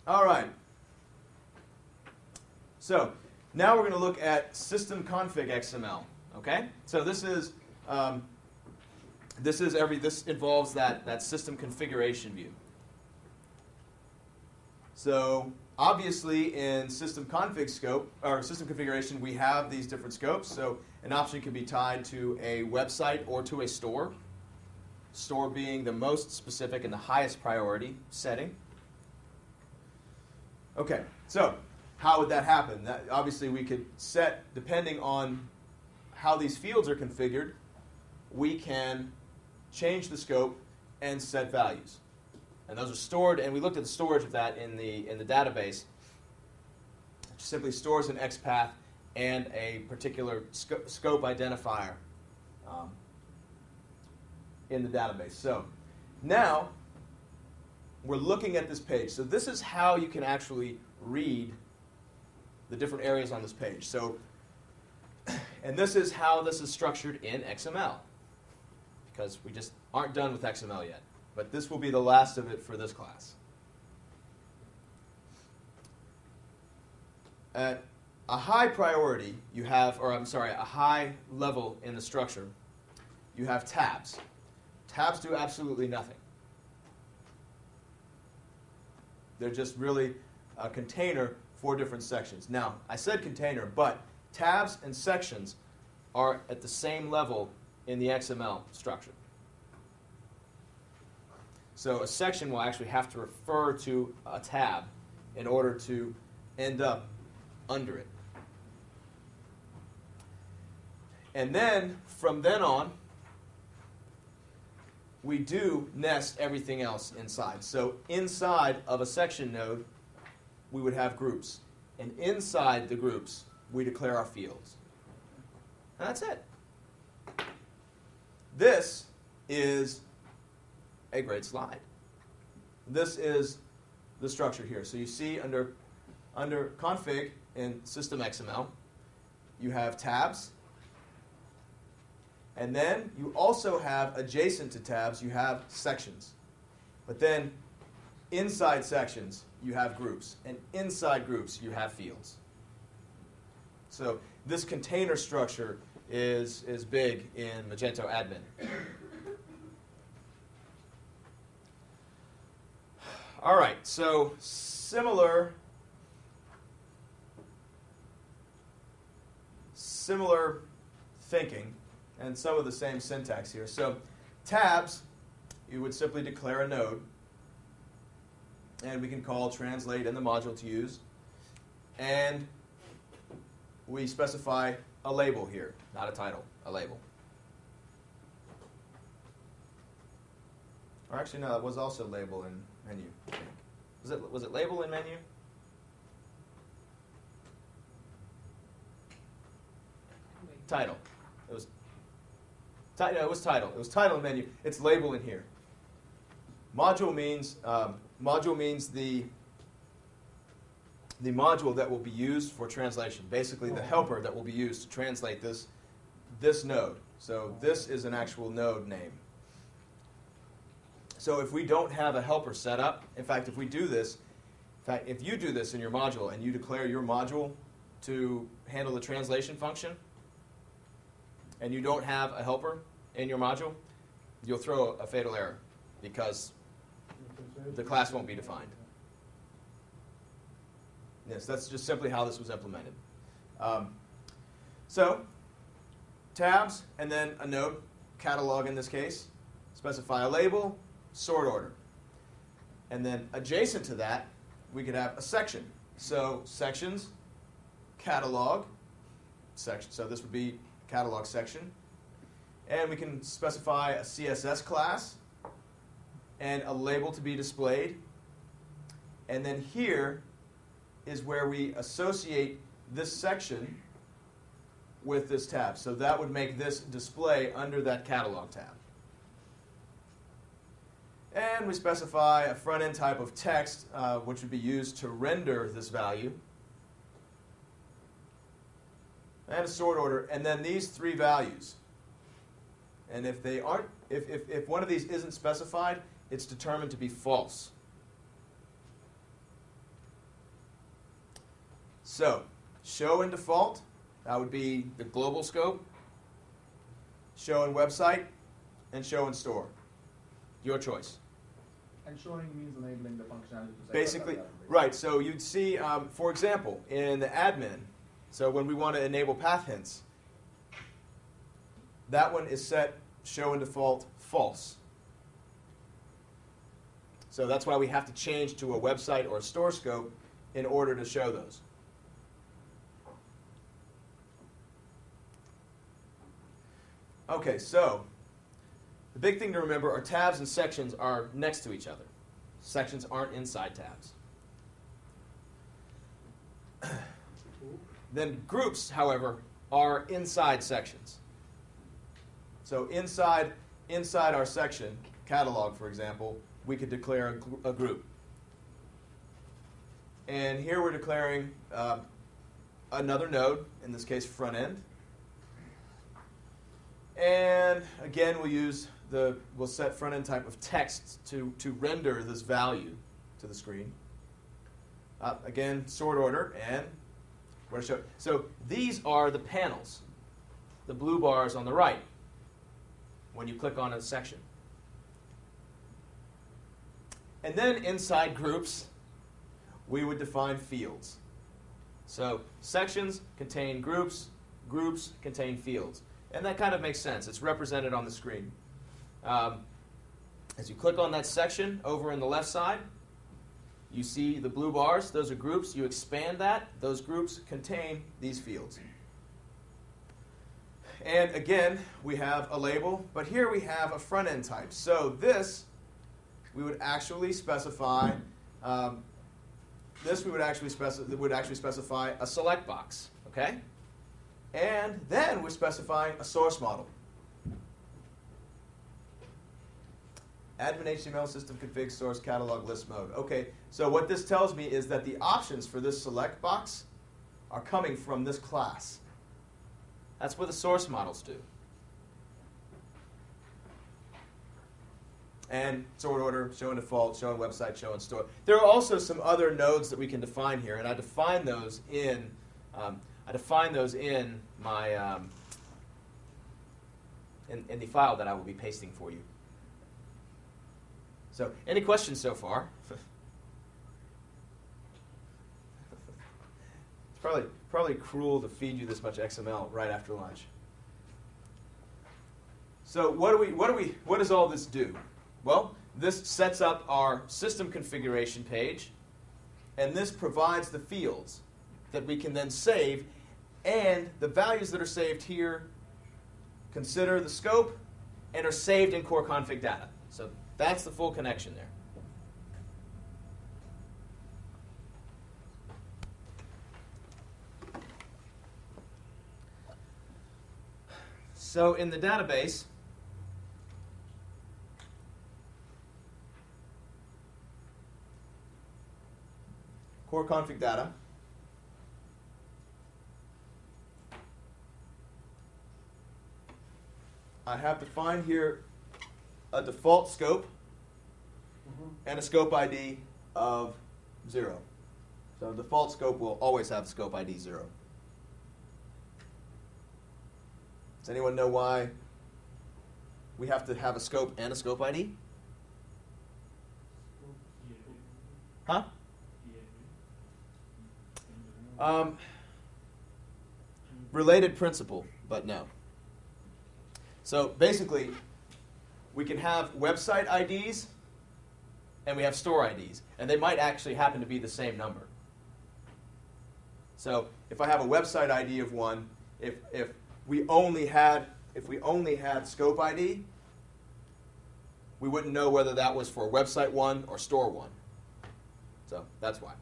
All right. So now we're going to look at system config XML. Okay. So this involves that system configuration view. So obviously in system config scope or system configuration, we have these different scopes. So an option can be tied to a website or to a store. Store being the most specific and the highest priority setting. Okay, so how would that happen? Obviously, we could set, depending on how these fields are configured, we can change the scope and set values. And those are stored, and we looked at the storage of that in the database. It simply stores an XPath and a particular scope identifier in the database. So now we're looking at this page. So this is how you can actually read the different areas on this page. So, and this is how this is structured in XML, because we just aren't done with XML yet. But this will be the last of it for this class. At a high priority, you have, or I'm sorry, a high level in the structure, you have tabs. Tabs do absolutely nothing. They're just really a container for different sections. Now, I said container, but tabs and sections are at the same level in the XML structure. So a section will actually have to refer to a tab in order to end up under it. And then, from then on, we do nest everything else inside. So inside of a section node, we would have groups. And inside the groups, we declare our fields. And that's it. This is a great slide. This is the structure here. So you see under config in system XML, you have tabs. And then you also have, adjacent to tabs, you have sections. But then inside sections, you have groups. And inside groups, you have fields. So this container structure is big in Magento admin. All right, so similar thinking and some of the same syntax here. So tabs, you would simply declare a node, and we can call translate in the module to use, and we specify a label here, not a title, a label. Or actually, no, it was also label in menu, I think. Was it label in menu? Title. It was it was title. It was title in menu. It's label in here. Module means the module that will be used for translation. Basically, the helper that will be used to translate this node. So this is an actual node name. So if we don't have a helper set up, in fact, if we do this, if you do this in your module and you declare your module to handle the translation function, and you don't have a helper in your module, you'll throw a fatal error because the class won't be defined. Yes, that's just simply how this was implemented. So tabs, and then a node, catalog in this case, specify a label, sort order. And then adjacent to that, we could have a section. So sections, catalog, section. So this would be catalog section. And we can specify a CSS class and a label to be displayed. And then here is where we associate this section with this tab. So that would make this display under that catalog tab. And we specify a front-end type of text, which would be used to render this value. And a sort order, and then these three values. And if they aren't, if one of these isn't specified, it's determined to be false. So, show in default, that would be the global scope, show in website, and show in store. Your choice. And showing means enabling the functionality to say Basically, right. So you'd see, for example, in the admin, so when we want to enable path hints, that one is set show in default false. So that's why we have to change to a website or a store scope in order to show those. Okay, so the big thing to remember are tabs and sections are next to each other. Sections aren't inside tabs. Then groups, however, are inside sections. So inside our section, catalog, for example, we could declare a group. And here we're declaring another node, in this case front end. And again, we'll set front end type of text to render this value to the screen. Again, sort order and where to show it. So these are the panels, the blue bars on the right when you click on a section. And then inside groups, we would define fields. So sections contain groups, groups contain fields. And that kind of makes sense. It's represented on the screen. As you click on that section over in the left side, you see the blue bars. Those are groups. You expand that. Those groups contain these fields. And again, we have a label, but here we have a front-end type. So this, we would actually specify. This would actually specify a select box. Okay. And then we're specifying a source model. Admin HTML system config source catalog list mode. Okay, so what this tells me is that the options for this select box are coming from this class. That's what the source models do. And sort order, show in default, show in website, show in store. There are also some other nodes that we can define here, and I define those in my in the file that I will be pasting for you. So, any questions so far? It's probably cruel to feed you this much XML right after lunch. So, what does all this do? Well, this sets up our system configuration page, and this provides the fields that we can then save, and the values that are saved here consider the scope and are saved in core config data. So that's the full connection there. So in the database, core config data, I have defined here a default scope and a scope ID of 0. So default scope will always have scope ID 0. Does anyone know why we have to have a scope and a scope ID? Huh? Related principle, but no. So basically, we can have website IDs and we have store IDs, and they might actually happen to be the same number. So if I have a website ID of 1, if we only had scope ID, we wouldn't know whether that was for website 1 or store 1. So that's why.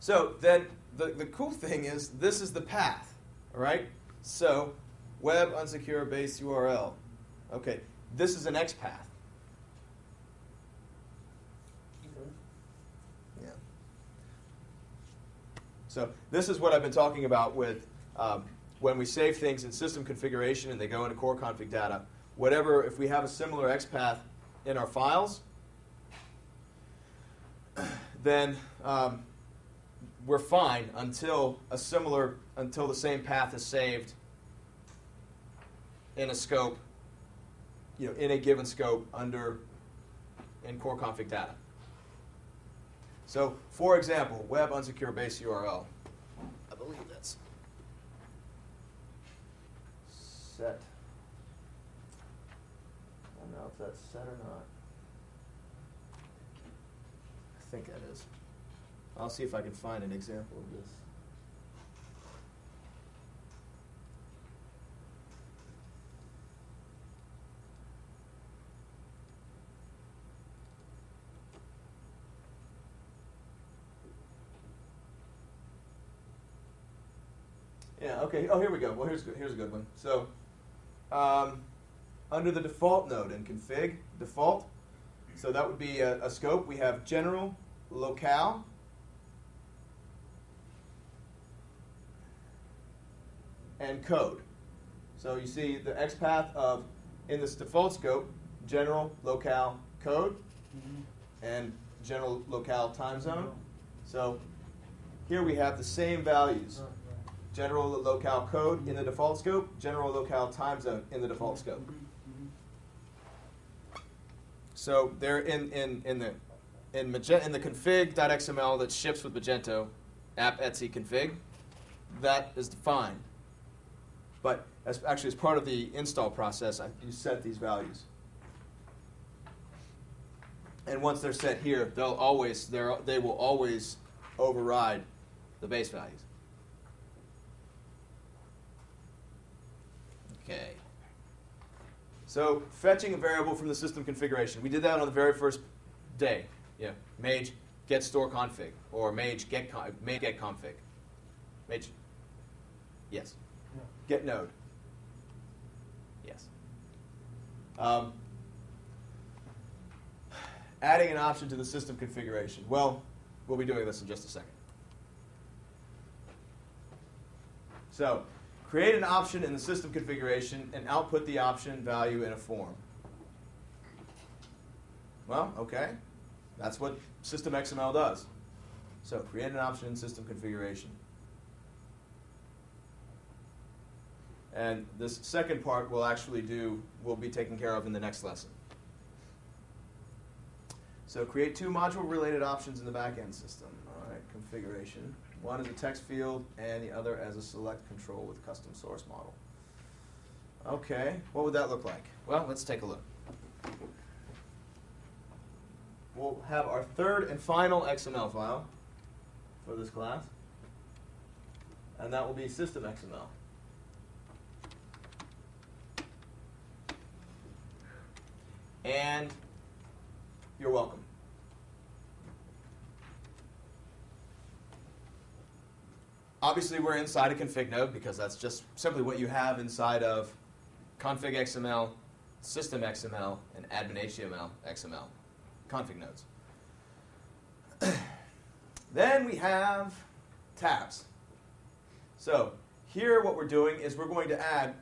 So then the cool thing is this is the path, all right? So web unsecure base URL. Okay, this is an XPath. Yeah. So this is what I've been talking about with when we save things in system configuration and they go into core config data. Whatever, if we have a similar XPath in our files, then we're fine until until the same path is saved in a scope, in a given scope in core config data. So, for example, web unsecure base URL. I believe that's set. I don't know if that's set or not. I think that is. I'll see if I can find an example of this. Yeah, okay. Oh, here we go. Well, here's a good one. So, under the default node in config, default, so that would be a scope. We have general, locale, and code. So you see the XPath of, in this default scope, general, locale, code, and general, locale, time zone. So here we have the same values. General, locale, code in the default scope, general, locale, time zone in the default scope. So they're in the config.xml that ships with Magento, app etc config, that is defined. But as part of the install process, you set these values. And once they're set here, they will always override the base values. Okay. So fetching a variable from the system configuration. We did that on the very first day. Yeah. Mage get store config or mage get config. Mage. Yes. Yeah. Get node. Yes. Adding an option to the system configuration. Well, we'll be doing this in just a second. So, create an option in the system configuration and output the option value in a form. Well, okay. That's what system XML does. So, create an option in system configuration. And this second part will be taken care of in the next lesson. So create two module-related options in the backend system. All right, configuration. One is a text field, and the other as a select control with custom source model. Okay, what would that look like? Well, let's take a look. We'll have our third and final XML file for this class, and that will be system XML. And you're welcome. Obviously, we're inside a config node because that's just simply what you have inside of config XML, system XML, and admin HTML XML config nodes. Then we have tabs. So here what we're doing is we're going to add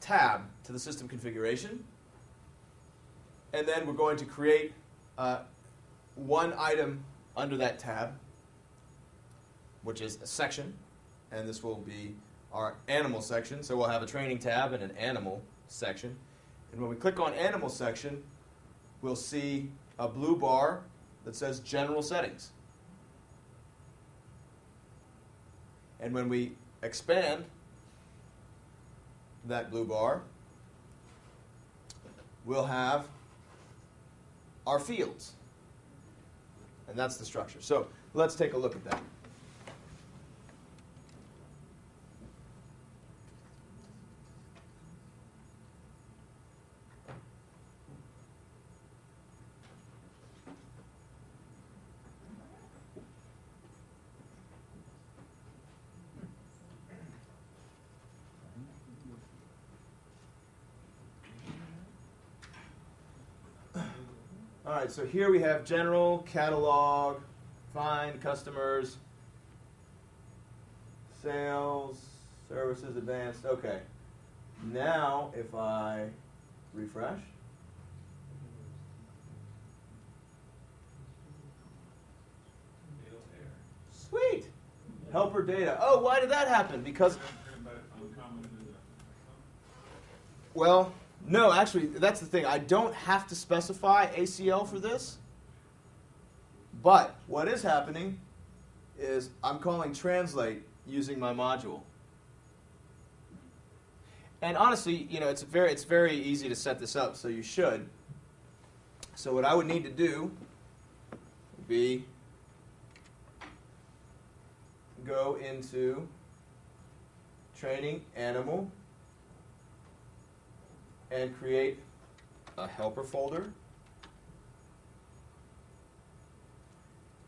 tab to the system configuration. And then we're going to create one item under that tab, which is a section. And this will be our animal section. So we'll have a training tab and an animal section. And when we click on animal section, we'll see a blue bar that says general settings. And when we expand that blue bar, we'll have our fields. And that's the structure. So let's take a look at that. All right, so here we have general, catalog, find, customers, sales, services, advanced. Okay. Now, if I refresh, sweet. helper data. Oh, why did that happen? Because, well, no, actually, that's the thing. I don't have to specify ACL for this. But what is happening is I'm calling translate using my module. And honestly, you know, it's very easy to set this up, so you should. So what I would need to do would be go into training animal and create a helper folder.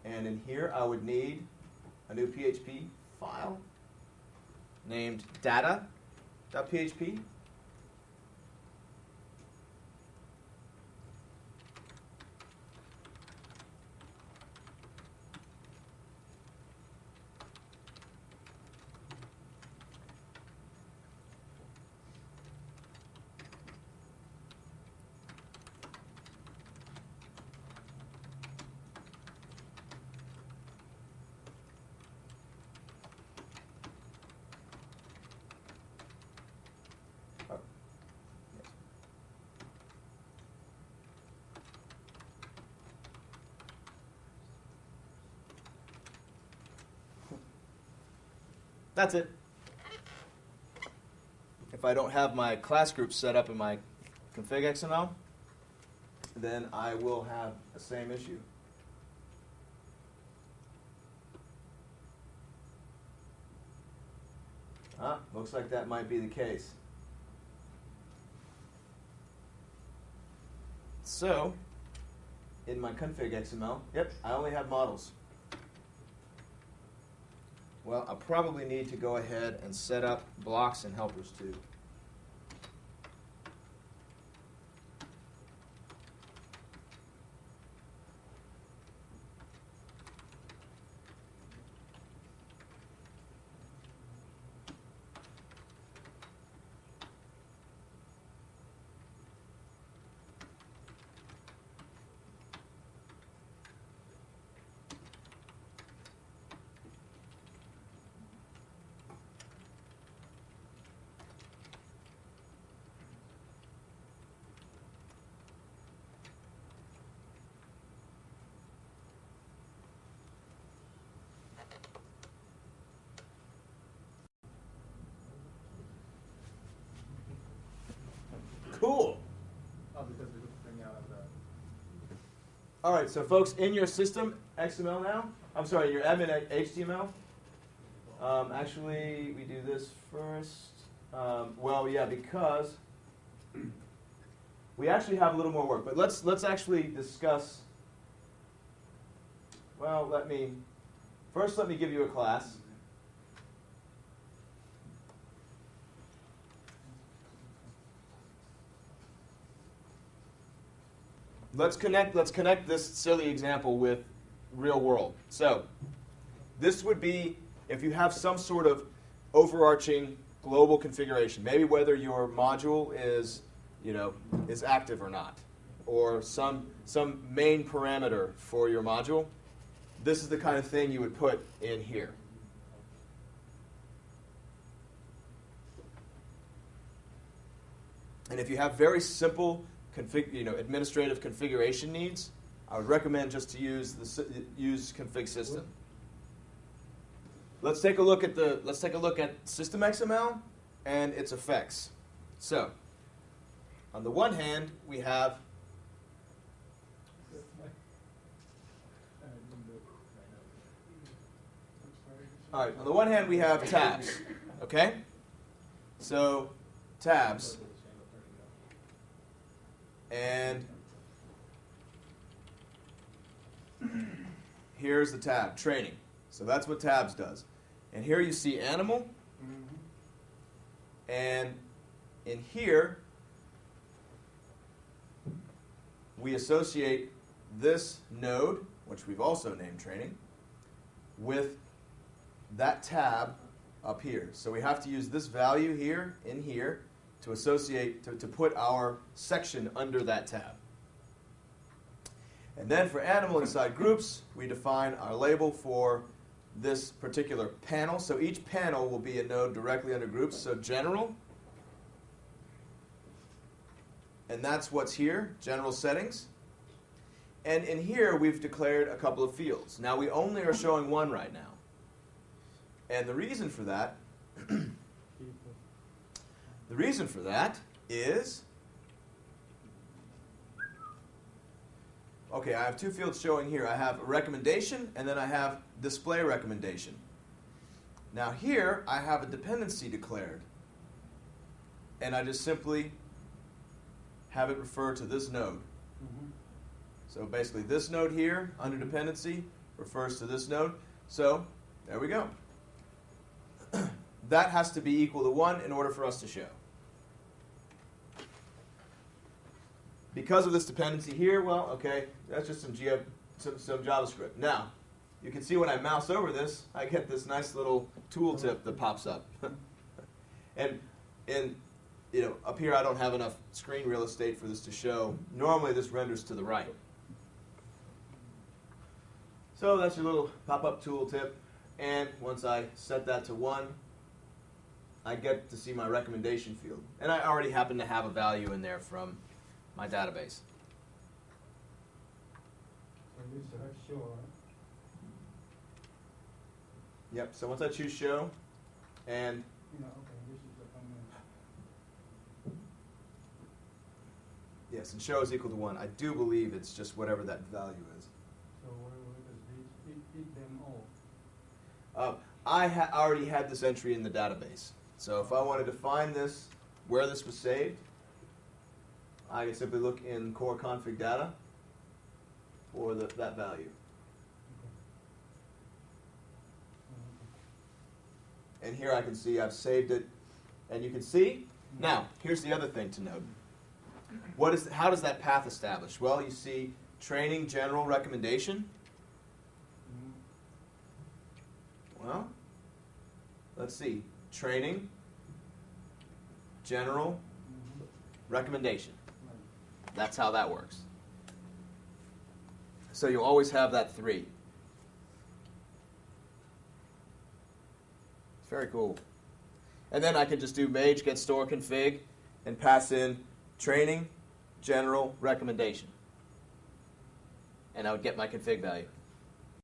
And in here I would need a new PHP file named data.php. That's it. If I don't have my class group set up in my config XML, then I will have the same issue. Looks like that might be the case. So, in my config XML, yep, I only have models. Well, I'll probably need to go ahead and set up blocks and helpers too. Cool. Oh, because we took the thing out of the... All right, so folks, in your system XML now, I'm sorry, your admin HTML. Actually, we do this first. Well, yeah, because we actually have a little more work. But let's actually discuss. Well, let me give you a class. Let's connect this silly example with real world. So this would be if you have some sort of overarching global configuration, maybe whether your module is active or not, or some main parameter for your module. This is the kind of thing you would put in here. And if you have very simple administrative configuration needs, I would recommend just to use config system. Let's take a look at system XML and its effects. So, on the one hand, we have on the one hand we have tabs. Okay? So, tabs. And here's the tab, training. So that's what tabs does. And here you see animal. And in here, we associate this node, which we've also named training, with that tab up here. So we have to use this value here, in here, to associate, to put our section under that tab. And then for animal inside groups, we define our label for this particular panel. So each panel will be a node directly under groups. So general, and that's what's here, general settings. And in here, we've declared a couple of fields. Now, we only are showing one right now. And the reason for that, is, okay, I have two fields showing here. I have a recommendation, and then I have display recommendation. Now here, I have a dependency declared. And I just simply have it refer to this node. So basically, this node here, under dependency, refers to this node. So there we go. That has to be equal to 1 in order for us to show. Because of this dependency here, well, okay, that's just some JavaScript. Now, you can see when I mouse over this, I get this nice little tooltip that pops up. And up here I don't have enough screen real estate for this to show. Normally this renders to the right. So that's your little pop-up tooltip. And once I set that to 1, I get to see my recommendation field. And I already happen to have a value in there from my database. So you select show, right? Yep, so once I choose show, and Okay, this is the thumbnail. yes, and show is equal to 1. I do believe it's just whatever that value is. So what is eat them all? I already had this entry in the database. So if I wanted to find this, where this was saved, I can simply look in core config data for that value. And here I can see I've saved it. And you can see, now, here's the other thing to note. How does that path establish? Well, you see training general recommendation. Well, let's see. Training, general, recommendation. That's how that works. So you always have that 3. It's very cool. And then I can just do mage get store config and pass in training, general, recommendation. And I would get my config value.